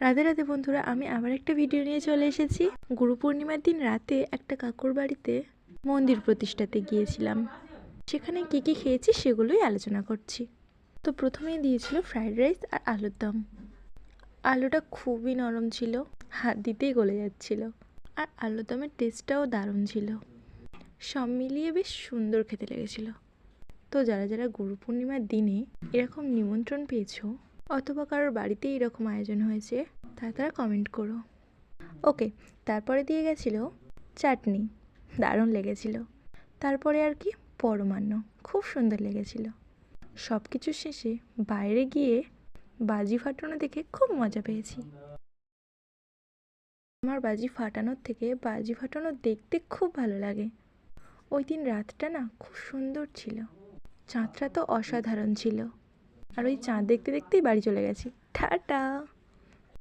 রাধে রাধে বন্ধুরা, আমি আবার একটা ভিডিও নিয়ে চলে এসেছি। গুরু পূর্ণিমার দিন রাতে একটা কাকুর বাড়িতে মন্দির প্রতিষ্ঠাতে গিয়েছিলাম। সেখানে কি কি খেয়েছি সেগুলোই আলোচনা করছি। তো প্রথমেই দিয়েছিল ফ্রাইড রাইস আর আলুর দম। আলুটা খুবই নরম ছিল, হাত দিতেই গলে যাচ্ছিল। আর আলুর দমের টেস্টটাও দারুণ ছিল। সব মিলিয়ে বেশ সুন্দর খেতে লেগেছিল। তো যারা যারা গুরু পূর্ণিমার দিনে এরকম নিমন্ত্রণ পেয়েছো অথবা কারোর বাড়িতে এরকম আয়োজন হয়েছে, তারা কমেন্ট করো। ওকে, তারপরে দিয়ে গেছিলো চাটনি, দারুণ লেগেছিল। তারপরে আর কি পরমান্ন, খুব সুন্দর লেগেছিল। সব কিছু শেষে বাইরে গিয়ে বাজি ফাটানো দেখে খুব মজা পেয়েছি। আমার বাজি ফাটানোর থেকে বাজি ফাটানো দেখতে খুব ভালো লাগে। ওই দিন রাতটা না খুব সুন্দর ছিল, চাঁদটা তো অসাধারণ ছিল। আর ওই চাঁদ দেখতে দেখতেই বাড়ি চলে গেছি। টাটা।